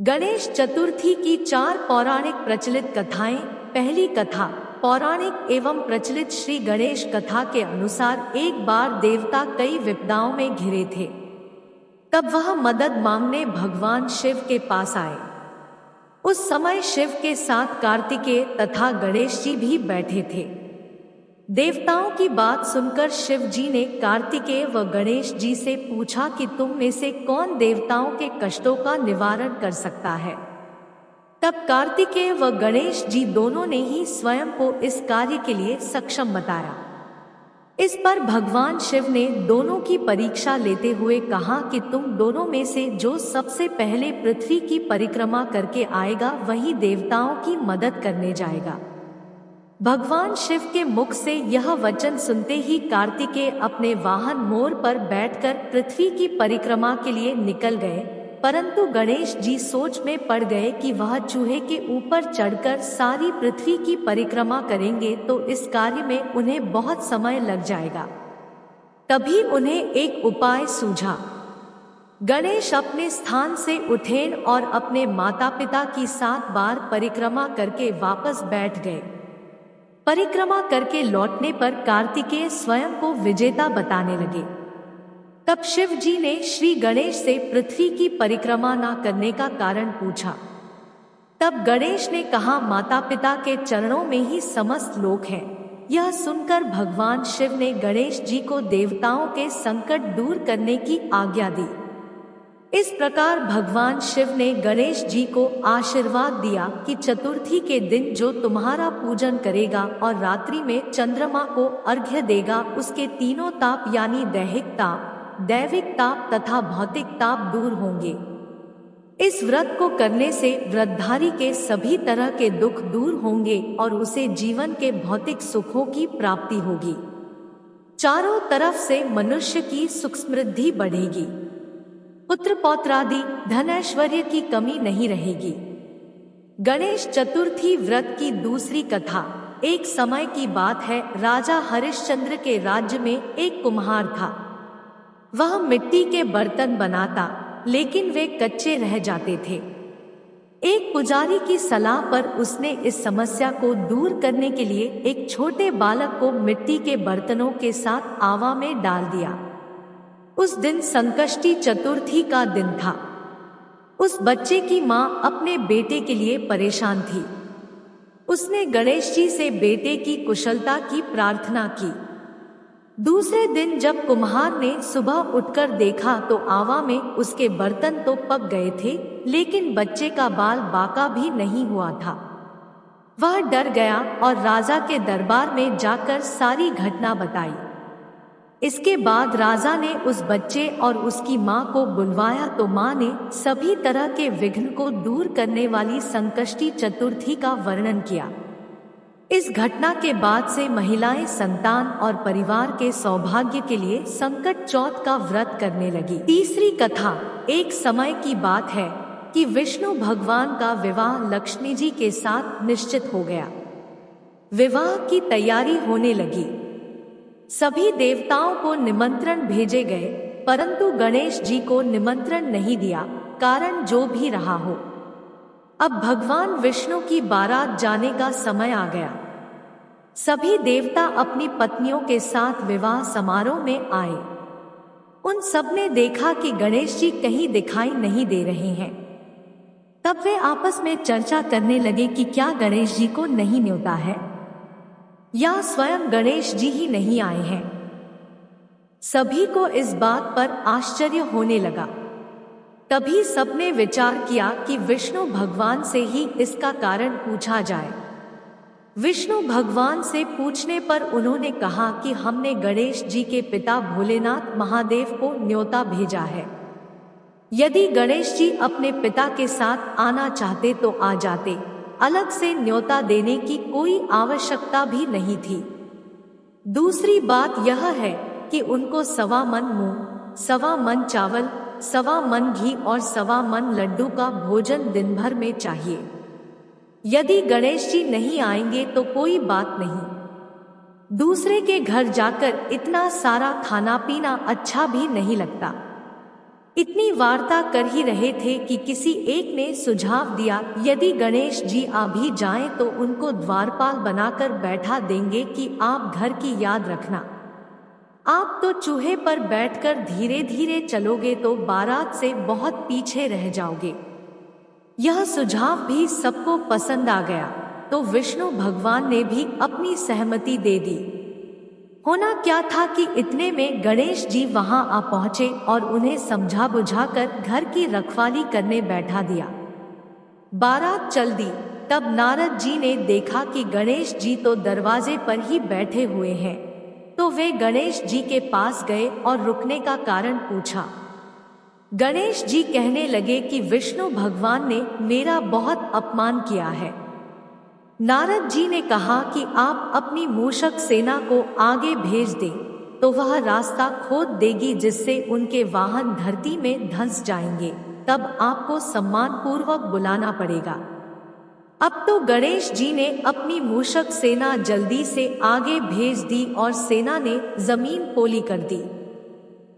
गणेश चतुर्थी की 4 पौराणिक प्रचलित कथाएं। पहली कथा। पौराणिक एवं प्रचलित श्री गणेश कथा के अनुसार एक बार देवता कई विपदाओं में घिरे थे। तब वह मदद मांगने भगवान शिव के पास आए। उस समय शिव के साथ कार्तिकेय तथा गणेश जी भी बैठे थे। देवताओं की बात सुनकर शिव जी ने कार्तिकेय व गणेश जी से पूछा कि तुम में से कौन देवताओं के कष्टों का निवारण कर सकता है। तब कार्तिकेय व गणेश जी दोनों ने ही स्वयं को इस कार्य के लिए सक्षम बताया। इस पर भगवान शिव ने दोनों की परीक्षा लेते हुए कहा कि तुम दोनों में से जो सबसे पहले पृथ्वी की परिक्रमा करके आएगा वही देवताओं की मदद करने जाएगा। भगवान शिव के मुख से यह वचन सुनते ही कार्तिकेय अपने वाहन मोर पर बैठकर पृथ्वी की परिक्रमा के लिए निकल गए, परंतु गणेश जी सोच में पड़ गए कि वह चूहे के ऊपर चढ़कर सारी पृथ्वी की परिक्रमा करेंगे तो इस कार्य में उन्हें बहुत समय लग जाएगा। तभी उन्हें एक उपाय सूझा। गणेश अपने स्थान से उठे और अपने माता पिता की 7 बार परिक्रमा करके वापस बैठ गए। परिक्रमा करके लौटने पर कार्तिकेय स्वयं को विजेता बताने लगे। तब शिव जी ने श्री गणेश से पृथ्वी की परिक्रमा न करने का कारण पूछा। तब गणेश ने कहा, माता पिता के चरणों में ही समस्त लोक हैं। यह सुनकर भगवान शिव ने गणेश जी को देवताओं के संकट दूर करने की आज्ञा दी। इस प्रकार भगवान शिव ने गणेश जी को आशीर्वाद दिया कि चतुर्थी के दिन जो तुम्हारा पूजन करेगा और रात्रि में चंद्रमा को अर्घ्य देगा उसके तीनों ताप यानी दैहिक ताप, दैविक ताप तथा भौतिक ताप दूर होंगे। इस व्रत को करने से व्रतधारी के सभी तरह के दुख दूर होंगे और उसे जीवन के भौतिक सुखों की प्राप्ति होगी। चारों तरफ से मनुष्य की सुख समृद्धि बढ़ेगी। पुत्र पौत्रादि धन ऐश्वर्य की कमी नहीं रहेगी। गणेश चतुर्थी व्रत की दूसरी कथा। एक समय की बात है, राजा हरिश्चंद्र के राज्य में एक कुम्हार था। वह मिट्टी के बर्तन बनाता, लेकिन वे कच्चे रह जाते थे। एक पुजारी की सलाह पर उसने इस समस्या को दूर करने के लिए एक छोटे बालक को मिट्टी के बर्तनों के साथ आवा में डाल दिया। उस दिन संकष्टी चतुर्थी का दिन था। उस बच्चे की मां अपने बेटे के लिए परेशान थी। उसने गणेश जी से बेटे की कुशलता की प्रार्थना की। दूसरे दिन जब कुम्हार ने सुबह उठकर देखा तो आवा में उसके बर्तन तो पक गए थे, लेकिन बच्चे का बाल बाका भी नहीं हुआ था। वह डर गया और राजा के दरबार में जाकर सारी घटना बताई। इसके बाद राजा ने उस बच्चे और उसकी मां को बुलवाया तो मां ने सभी तरह के विघ्न को दूर करने वाली संकष्टी चतुर्थी का वर्णन किया। इस घटना के बाद से महिलाएं संतान और परिवार के सौभाग्य के लिए संकट चौथ का व्रत करने लगी। तीसरी कथा। एक समय की बात है कि विष्णु भगवान का विवाह लक्ष्मी जी के साथ निश्चित हो गया। विवाह की तैयारी होने लगी। सभी देवताओं को निमंत्रण भेजे गए, परंतु गणेश जी को निमंत्रण नहीं दिया। कारण जो भी रहा हो, अब भगवान विष्णु की बारात जाने का समय आ गया। सभी देवता अपनी पत्नियों के साथ विवाह समारोह में आए। उन सब ने देखा कि गणेश जी कहीं दिखाई नहीं दे रहे हैं। तब वे आपस में चर्चा करने लगे कि क्या गणेश जी को नहीं न्योता है या स्वयं गणेश जी ही नहीं आए हैं। सभी को इस बात पर आश्चर्य होने लगा। तभी सबने विचार किया कि विष्णु भगवान से ही इसका कारण पूछा जाए। विष्णु भगवान से पूछने पर उन्होंने कहा कि हमने गणेश जी के पिता भोलेनाथ महादेव को न्योता भेजा है। यदि गणेश जी अपने पिता के साथ आना चाहते तो आ जाते, अलग से न्योता देने की कोई आवश्यकता भी नहीं थी। दूसरी बात यह है कि उनको 1.25 मन मूंग, 1.25 मन चावल, 1.25 मन घी और 1.25 मन लड्डू का भोजन दिन भर में चाहिए। यदि गणेश जी नहीं आएंगे तो कोई बात नहीं, दूसरे के घर जाकर इतना सारा खाना पीना अच्छा भी नहीं लगता। इतनी वार्ता कर ही रहे थे कि किसी एक ने सुझाव दिया, यदि गणेश जी आ भी जाएं तो उनको द्वारपाल बनाकर बैठा देंगे कि आप घर की याद रखना। आप तो चूहे पर बैठकर धीरे धीरे चलोगे तो बारात से बहुत पीछे रह जाओगे। यह सुझाव भी सबको पसंद आ गया, तो विष्णु भगवान ने भी अपनी सहमति दे दी। होना क्या था कि इतने में गणेश जी वहां आ पहुंचे और उन्हें समझा बुझाकर घर की रखवाली करने बैठा दिया। बारात चल दी। तब नारद जी ने देखा कि गणेश जी तो दरवाजे पर ही बैठे हुए हैं, तो वे गणेश जी के पास गए और रुकने का कारण पूछा। गणेश जी कहने लगे कि विष्णु भगवान ने मेरा बहुत अपमान किया है। नारद जी ने कहा कि आप अपनी मूषक सेना को आगे भेज दें, तो वह रास्ता खोद देगी जिससे उनके वाहन धरती में धंस जाएंगे। तब आपको सम्मान पूर्वक बुलाना पड़ेगा। अब तो गणेश जी ने अपनी मूषक सेना जल्दी से आगे भेज दी और सेना ने जमीन पोली कर दी।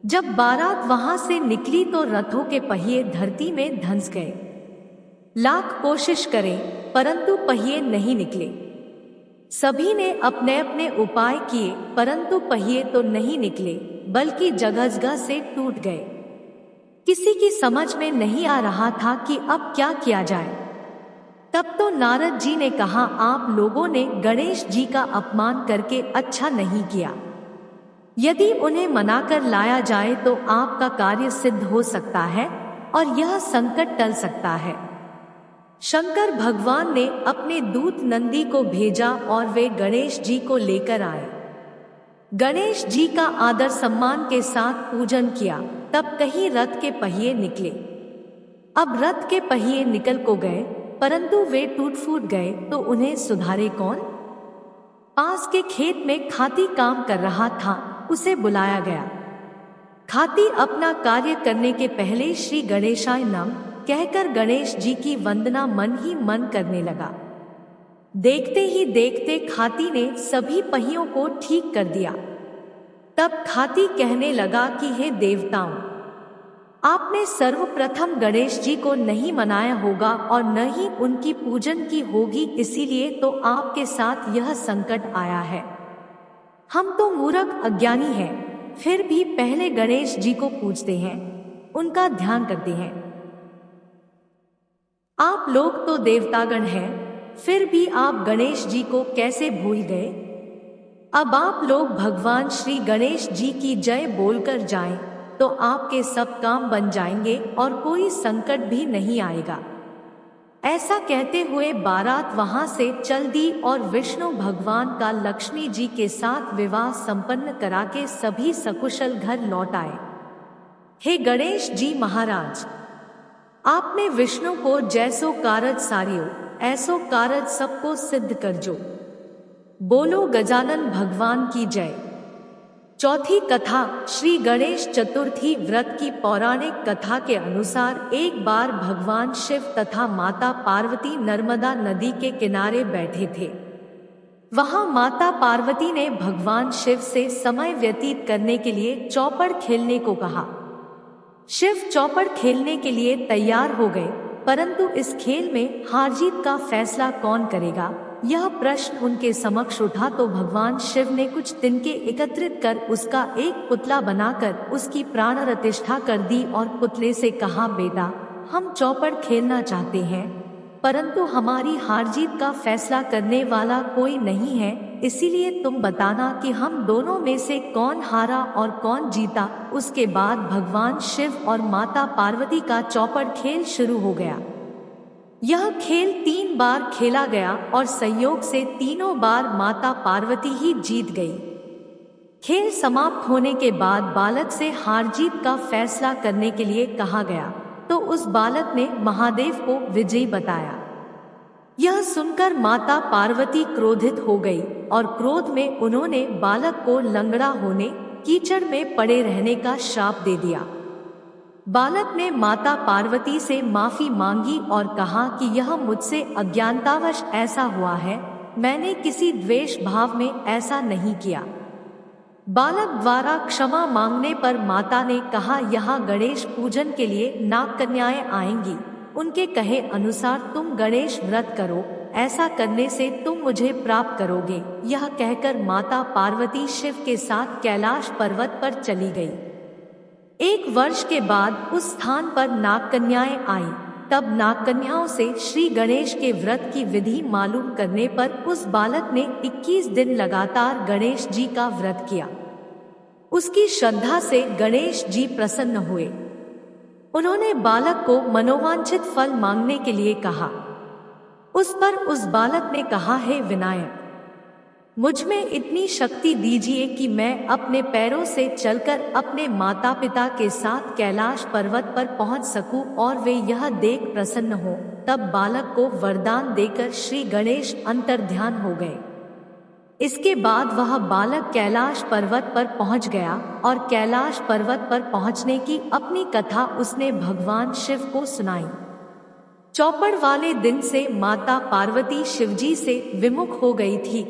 जब बारात वहां से निकली तो रथों के पहिए धरती में धंस गए। लाख कोशिश करें परंतु पहिए नहीं निकले। सभी ने अपने अपने उपाय किए परंतु पहिए तो नहीं निकले, बल्कि जगह से टूट गए। किसी की समझ में नहीं आ रहा था कि अब क्या किया जाए। तब तो नारद जी ने कहा, आप लोगों ने गणेश जी का अपमान करके अच्छा नहीं किया। यदि उन्हें मनाकर लाया जाए तो आपका कार्य सिद्ध हो सकता है और यह संकट टल सकता है। शंकर भगवान ने अपने दूत नंदी को भेजा और वे गणेश जी को लेकर आए। गणेश जी का आदर सम्मान के साथ पूजन किया। तब कहीं रथ के पहिए निकले। अब रथ के पहिए निकल को गए परंतु वे टूट फूट गए, तो उन्हें सुधारे कौन? पास के खेत में खाती काम कर रहा था, उसे बुलाया गया। खाती अपना कार्य करने के पहले श्री गणेशाय नमः कहकर गणेश जी की वंदना मन ही मन करने लगा। देखते ही देखते खाती ने सभी पहियों को ठीक कर दिया। तब खाती कहने लगा कि हे देवताओं, आपने सर्वप्रथम गणेश जी को नहीं मनाया होगा और न ही उनकी पूजन की होगी, इसीलिए तो आपके साथ यह संकट आया है। हम तो मूर्ख अज्ञानी हैं, फिर भी पहले गणेश जी को पूजते हैं, उनका ध्यान करते हैं। आप लोग तो देवतागण हैं, फिर भी आप गणेश जी को कैसे भूल गए? अब आप लोग भगवान श्री गणेश जी की जय बोलकर जाएं, तो आपके सब काम बन जाएंगे और कोई संकट भी नहीं आएगा। ऐसा कहते हुए बारात वहां से चल दी और विष्णु भगवान का लक्ष्मी जी के साथ विवाह संपन्न करा के सभी सकुशल घर लौट आए। हे गणेश जी महाराज, आपने विष्णु को जैसो कारज सारियो, ऐसो कारज सबको सिद्ध कर जो। बोलो गजानन भगवान की जय। चौथी कथा श्री गणेश चतुर्थी व्रत की पौराणिक कथा के अनुसार एक बार भगवान शिव तथा माता पार्वती नर्मदा नदी के किनारे बैठे थे। वहां माता पार्वती ने भगवान शिव से समय व्यतीत करने के लिए चौपड़ खेलने को कहा। शिव चौपड़ खेलने के लिए तैयार हो गए, परंतु इस खेल में हार जीत का फैसला कौन करेगा, यह प्रश्न उनके समक्ष उठा। तो भगवान शिव ने कुछ तिनके एकत्रित कर उसका एक पुतला बनाकर उसकी प्राण प्रतिष्ठा कर दी और पुतले से कहा, बेटा, हम चौपड़ खेलना चाहते हैं, परंतु हमारी हार जीत का फैसला करने वाला कोई नहीं है, इसीलिए तुम बताना कि हम दोनों में से कौन हारा और कौन जीता। उसके बाद भगवान शिव और माता पार्वती का चौपड़ खेल शुरू हो गया। यह खेल 3 बार खेला गया और संयोग से तीनों बार माता पार्वती ही जीत गई। खेल समाप्त होने के बाद बालक से हार जीत का फैसला करने के लिए कहा गया, तो उस बालक ने महादेव को विजयी बताया। यह सुनकर माता पार्वती क्रोधित हो गई और क्रोध में उन्होंने बालक को लंगड़ा होने, कीचड़ में पड़े रहने का श्राप दे दिया। बालक ने माता पार्वती से माफी मांगी और कहा कि यह मुझसे अज्ञानतावश ऐसा हुआ है, मैंने किसी द्वेष भाव में ऐसा नहीं किया। बालक द्वारा क्षमा मांगने पर माता ने कहा, यहाँ गणेश पूजन के लिए नाग कन्याएं आएंगी, उनके कहे अनुसार तुम गणेश व्रत करो, ऐसा करने से तुम मुझे प्राप्त करोगे। यह कहकर माता पार्वती शिव के साथ कैलाश पर्वत पर चली गई। 1 वर्ष के बाद उस स्थान पर नाग कन्याएं आईं। तब नाग कन्याओं से श्री गणेश के व्रत की विधि मालूम करने पर उस बालक ने 21 दिन लगातार गणेश जी का व्रत किया। उसकी श्रद्धा से गणेश जी प्रसन्न हुए। उन्होंने बालक को मनोवांछित फल मांगने के लिए कहा। उस पर उस बालक ने कहा, हे विनायक, मुझ में इतनी शक्ति दीजिए कि मैं अपने पैरों से चलकर अपने माता पिता के साथ कैलाश पर्वत पर पहुंच सकूं और वे यह देख प्रसन्न हो। तब बालक को वरदान देकर श्री गणेश अंतर्ध्यान हो गए। इसके बाद वह बालक कैलाश पर्वत पर पहुंच गया और कैलाश पर्वत पर पहुंचने की अपनी कथा उसने भगवान शिव को सुनाई। चौपड़ वाले दिन से माता पार्वती शिवजी से विमुख हो गई थी।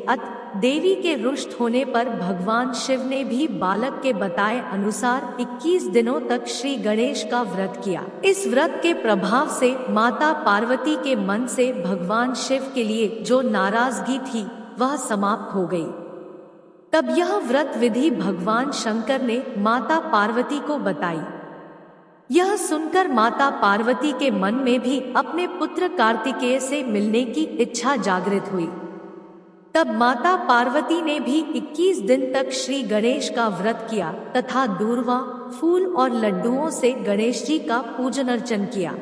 देवी के रुष्ट होने पर भगवान शिव ने भी बालक के बताए अनुसार 21 दिनों तक श्री गणेश का व्रत किया। इस व्रत के प्रभाव से माता पार्वती के मन से भगवान शिव के लिए जो नाराजगी थी वह समाप्त हो गई। तब यह व्रत विधि भगवान शंकर ने माता पार्वती को बताई। यह सुनकर माता पार्वती के मन में भी अपने पुत्र कार्तिकेय से मिलने की इच्छा जागृत हुई। तब माता पार्वती ने भी 21 दिन तक श्री गणेश का व्रत किया तथा दूर्वा, फूल और लड्डुओं से गणेश जी का पूजन अर्चन किया।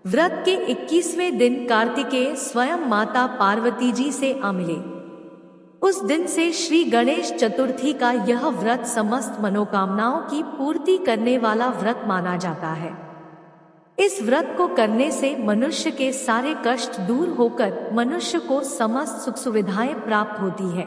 व्रत के 21वें दिन कार्तिकेय स्वयं माता पार्वती जी से आ मिले। उस दिन से श्री गणेश चतुर्थी का यह व्रत समस्त मनोकामनाओं की पूर्ति करने वाला व्रत माना जाता है। इस व्रत को करने से मनुष्य के सारे कष्ट दूर होकर मनुष्य को समस्त सुख सुविधाएं प्राप्त होती है।